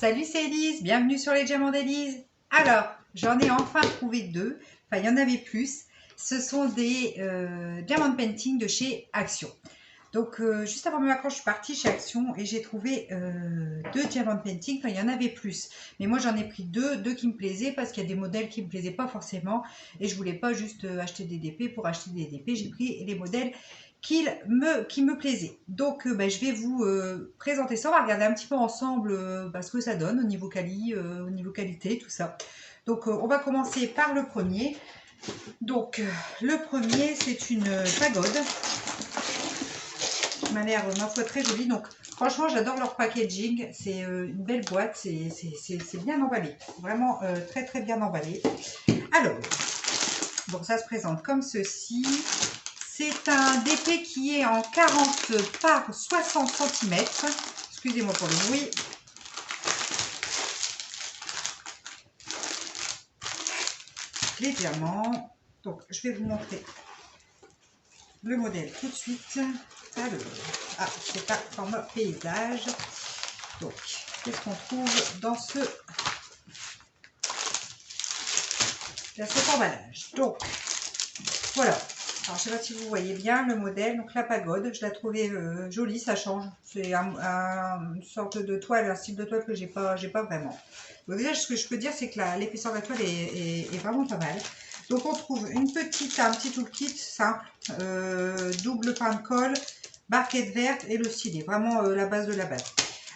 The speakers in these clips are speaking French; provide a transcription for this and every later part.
Salut, c'est Elise, bienvenue sur les diamants d'Elise. Alors, j'en ai enfin trouvé deux, enfin il y en avait plus. Ce sont des diamant painting de chez Action. Donc juste avant mes vacances, je suis partie chez Action et j'ai trouvé deux diamant painting, enfin il y en avait plus. Mais moi j'en ai pris deux qui me plaisaient parce qu'il y a des modèles qui me plaisaient pas forcément. Et je voulais pas juste acheter des DP pour acheter des DP, j'ai pris les modèles qui me plaisait. Donc je vais vous présenter ça. On va regarder un petit peu ensemble ce que ça donne au niveau qualité, tout ça. Donc on va commencer par le premier. Donc le premier, c'est une pagode. Qui m'a l'air, ma foi, très jolie. Donc franchement, j'adore leur packaging. C'est une belle boîte. C'est bien emballé. Vraiment très très bien emballé. Alors, donc ça se présente comme ceci. C'est un DP qui est en 40 par 60 cm. Excusez-moi pour le bruit. Les diamants. Donc, je vais vous montrer le modèle tout de suite. Alors, c'est pas format paysage. Donc, qu'est-ce qu'on trouve dans cet emballage? Donc, voilà. Alors, je ne sais pas si vous voyez bien le modèle. Donc, la pagode, je la trouvais jolie, ça change. C'est une sorte de toile, un style de toile que j'ai pas vraiment. Donc, déjà, ce que je peux dire, c'est que l'épaisseur de la toile est vraiment pas mal. Donc, on trouve un petit toolkit simple, double pain de colle, barquette verte et le stylet. Vraiment la base de la base.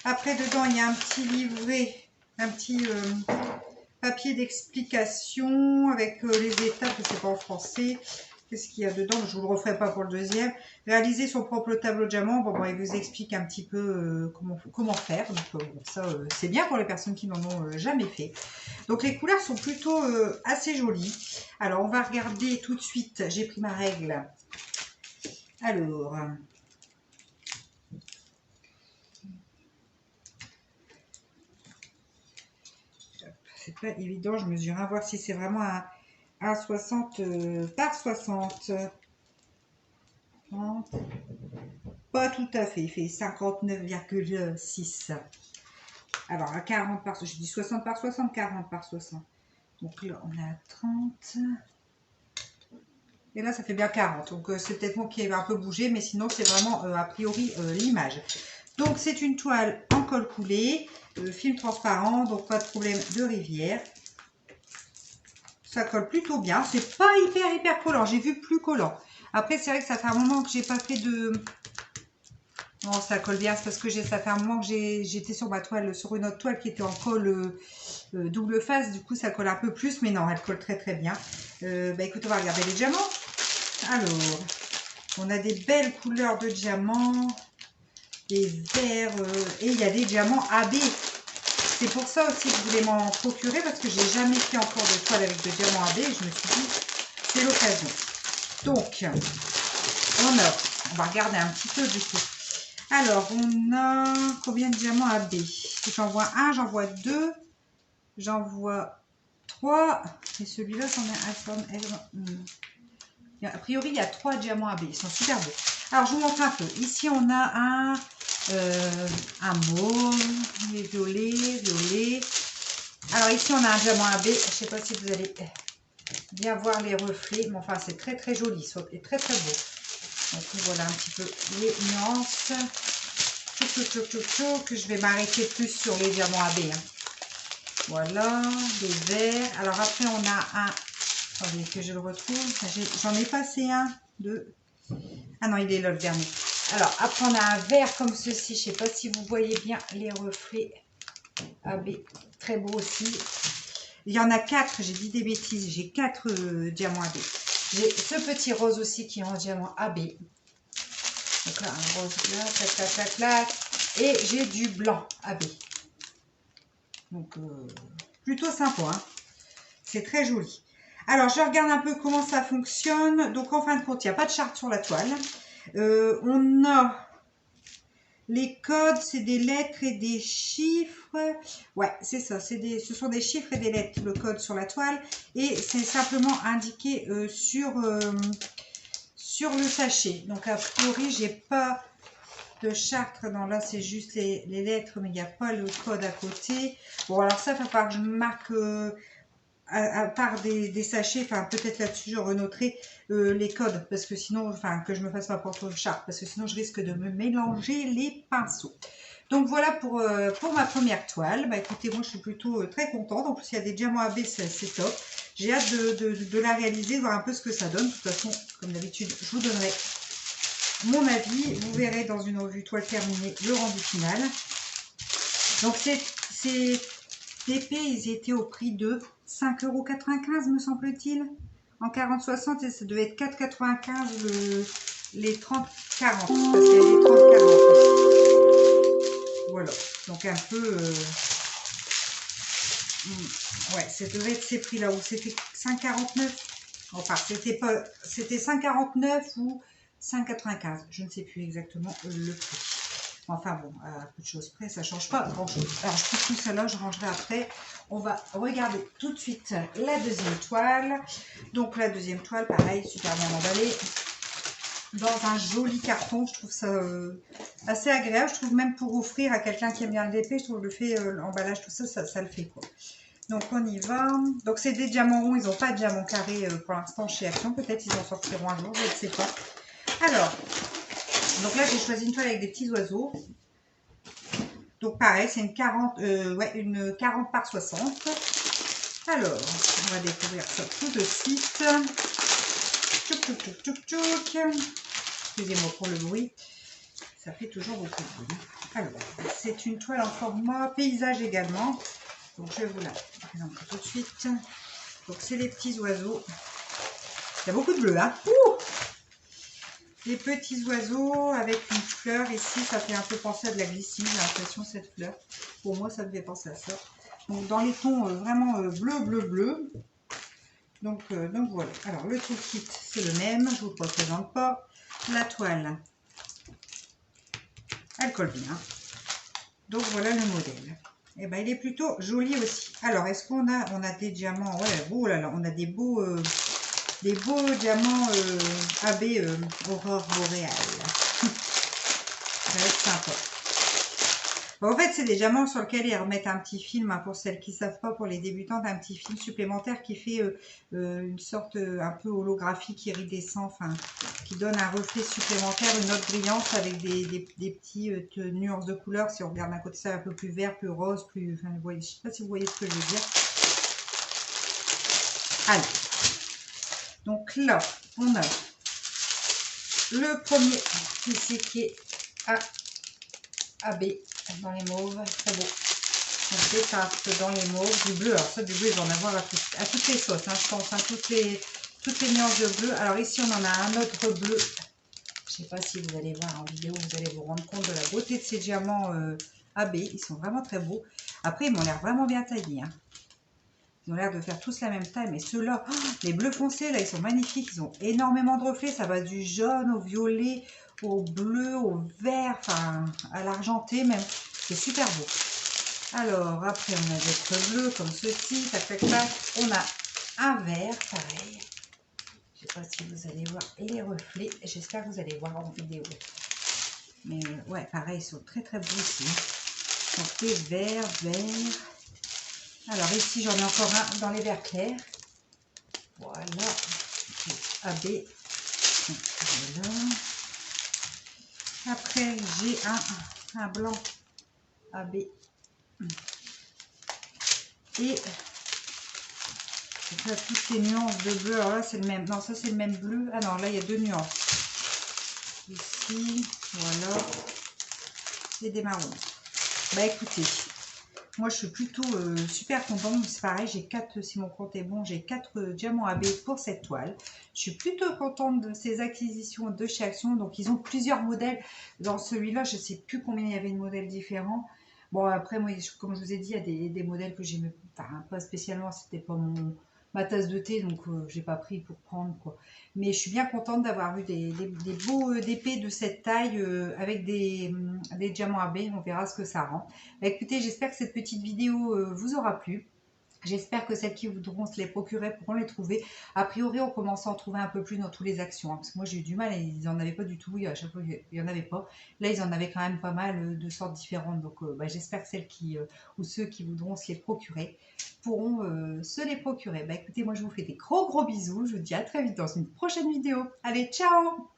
Après, dedans, il y a un petit livret, un petit papier d'explication avec les étapes, je ne sais pas en français. Qu'est-ce qu'il y a dedans? Je ne vous le referai pas pour le deuxième. Réaliser son propre tableau de diamant. Bon, il vous explique un petit peu comment faire. Donc, ça, c'est bien pour les personnes qui n'en ont jamais fait. Donc, les couleurs sont plutôt assez jolies. Alors, on va regarder tout de suite. J'ai pris ma règle. Alors, c'est pas évident. Je mesure à voir si c'est vraiment un 60 par 60. Pas tout à fait, il fait 59,6. Alors à 40 par, je dis 60 par 60, 40 par 60. Donc là on a 30. Et là ça fait bien 40. Donc c'est peut-être moi qui ai un peu bougé, mais sinon c'est vraiment a priori l'image. Donc c'est une toile en colle coulée, film transparent, donc pas de problème de rivière. Ça colle plutôt bien, c'est pas hyper collant, j'ai vu plus collant. Après, c'est vrai que ça fait un moment que j'ai pas fait de... Non, ça colle bien, c'est parce que ça fait un moment que j'étais sur ma toile, sur une autre toile qui était en colle double face. Du coup, ça colle un peu plus, mais non, elle colle très bien. Écoute, on va regarder les diamants. Alors, on a des belles couleurs de diamants, des verts, et il y a des diamants AB. C'est pour ça aussi que je voulais m'en procurer, parce que j'ai jamais fait encore de toile avec de diamants AB. Et je me suis dit, c'est l'occasion. Donc, on va regarder un petit peu du coup. Alors, on a combien de diamants AB? J'en vois un, j'en vois deux, j'en vois trois. Et celui-là, j'en ai un. A priori, il y a 3 diamants AB. Ils sont super beaux. Alors, je vous montre un peu. Ici, on a un mauve, violet. Alors, ici, on a un diamant AB. Je ne sais pas si vous allez bien voir les reflets, mais enfin c'est très joli, c'est très beau. Donc voilà un petit peu les nuances. Que je vais m'arrêter plus sur les diamants AB. Voilà, des verts. Alors après on a un, attendez que je le retrouve, j'en ai passé un, deux. Ah non, il est là le dernier. Alors après on a un vert comme ceci, je ne sais pas si vous voyez bien les reflets AB, très beau aussi. Il y en a 4, j'ai dit des bêtises, j'ai 4 diamants AB. J'ai ce petit rose aussi qui est en diamant AB. Donc là, un rose là, clac. Et j'ai du blanc AB. Donc, plutôt sympa. Hein. C'est très joli. Alors, je regarde un peu comment ça fonctionne. Donc, en fin de compte, il n'y a pas de charte sur la toile. On a... Les codes, c'est des lettres et des chiffres. Ouais, c'est ça. Ce sont des chiffres et des lettres, le code sur la toile. Et c'est simplement indiqué sur le sachet. Donc, a priori, j'ai pas de Chartres. Non, là, c'est juste les lettres, mais il n'y a pas le code à côté. Bon, alors ça, il va falloir que je marque, à part des sachets, enfin, peut-être là-dessus, je renoterai les codes, parce que sinon, enfin, que je me fasse ma propre charte, parce que sinon, je risque de me mélanger les pinceaux. Donc voilà pour ma première toile. Bah écoutez, moi je suis plutôt très contente. En plus il y a des diamants AB, c'est top. J'ai hâte de la réaliser, voir un peu ce que ça donne. De toute façon, comme d'habitude, je vous donnerai mon avis. Vous verrez dans une revue toile terminée le rendu final. Donc ces épées, ils étaient au prix de 5,95 € me semble-t-il. En 40-60 et ça devait être 4,95 les 30-40. Parce qu'il y a les 30-40. Voilà, donc un peu, ouais, ça devait être ces prix-là, où c'était 5,49, enfin, c'était 5,49 ou 5,95, je ne sais plus exactement le prix. Enfin bon, à peu de choses près, ça ne change pas grand-chose. Alors, je trouve tout ça là, je rangerai après. On va regarder tout de suite la deuxième toile. Donc, la deuxième toile, pareil, super bien emballée. Dans un joli carton, je trouve ça assez agréable. Je trouve même pour offrir à quelqu'un qui aime bien le DP, je trouve le fait, l'emballage, tout ça, ça le fait quoi. Donc on y va. Donc c'est des diamants ronds, ils n'ont pas de diamants carrés pour l'instant chez Action. Peut-être ils en sortiront un jour, je ne sais pas. Alors, donc là j'ai choisi une toile avec des petits oiseaux. Donc pareil, c'est une 40, une 40 par 60. Alors, on va découvrir ça tout de suite. Tchouk, tchouk, tchouk, tchouk, tchouk. Excusez-moi pour le bruit, ça fait toujours beaucoup de bruit. Alors, c'est une toile en format paysage également. Donc, je vais vous la présenter tout de suite. Donc, c'est les petits oiseaux. Il y a beaucoup de bleu, hein. Ouh, les petits oiseaux avec une fleur. Ici, ça fait un peu penser à de la glycine, j'ai l'impression, cette fleur. Pour moi, ça me fait penser à ça. Donc, dans les tons vraiment bleu, bleu, bleu. Donc voilà. Alors, le toolkit, c'est le même. Je ne vous le présente pas. La toile, elle colle bien. Donc voilà le modèle. Et ben il est plutôt joli aussi. Alors est-ce qu'on a des diamants? Ouais, oh là là, on a des beaux diamants AB Aurore Boréale. Ça va être sympa. Bon, en fait, c'est des diamants sur lesquels ils remettent un petit film, hein, pour celles qui ne savent pas, pour les débutantes, un petit film supplémentaire qui fait une sorte un peu holographique, iridescent, enfin, qui donne un reflet supplémentaire, une autre brillance avec des petites nuances de couleurs. Si on regarde d'un côté, ça un peu plus vert, plus rose, plus... Enfin, vous voyez, je ne sais pas si vous voyez ce que je veux dire. Allez. Donc là, on a le premier ici qui est AB. Dans les mauves, très beau. Donc des teintes dans les mauves, du bleu. Alors ça, du bleu, il va en avoir à toutes les sauces, hein, je pense, hein, toutes les nuances de bleu. Alors ici, on en a un autre bleu. Je ne sais pas si vous allez voir en vidéo, vous allez vous rendre compte de la beauté de ces diamants AB. Ils sont vraiment très beaux. Après, ils m'ont l'air vraiment bien taillés, hein. Ils ont l'air de faire tous la même taille, mais ceux-là, oh, les bleus foncés, là, ils sont magnifiques. Ils ont énormément de reflets. Ça va du jaune au violet, au bleu, au vert, enfin, à l'argenté même. C'est super beau. Alors, après, on a d'autres bleus comme ceci. Tac, tac, tac. On a un vert, pareil. Je ne sais pas si vous allez voir les reflets. J'espère que vous allez voir en vidéo. Mais ouais, pareil, ils sont très, très beaux ici. Donc, des verts, verts. Alors ici, j'en ai encore un dans les verts clairs. Voilà. AB. Voilà. Après, j'ai un blanc AB. Et là, toutes ces nuances de bleu. Alors là, c'est le même. Non, ça, c'est le même bleu. Ah non, là, il y a deux nuances. Ici, voilà. C'est des marrons. Bah écoutez, moi, je suis plutôt super contente. C'est pareil, j'ai 4, si mon compte est bon, j'ai 4 diamants AB pour cette toile. Je suis plutôt contente de ces acquisitions de chez Action. Donc, ils ont plusieurs modèles. Dans celui-là, je ne sais plus combien il y avait de modèles différents. Bon, après, moi, comme je vous ai dit, il y a des modèles que j'aimais pas spécialement. C'était pas ma tasse de thé, donc je n'ai pas pris pour prendre, quoi. Mais je suis bien contente d'avoir vu des beaux DP de cette taille avec des diamants AB. On verra ce que ça rend. Bah, écoutez, j'espère que cette petite vidéo vous aura plu. J'espère que celles qui voudront se les procurer pourront les trouver. A priori, on commence à en trouver un peu plus dans toutes les actions. Parce que moi, j'ai eu du mal et ils n'en avaient pas du tout. À chaque fois, il n'y en avait pas. Là, ils en avaient quand même pas mal de sortes différentes. Donc, j'espère que celles qui, ou ceux qui voudront se les procurer pourront se les procurer. Écoutez, moi, je vous fais des gros bisous. Je vous dis à très vite dans une prochaine vidéo. Allez, ciao!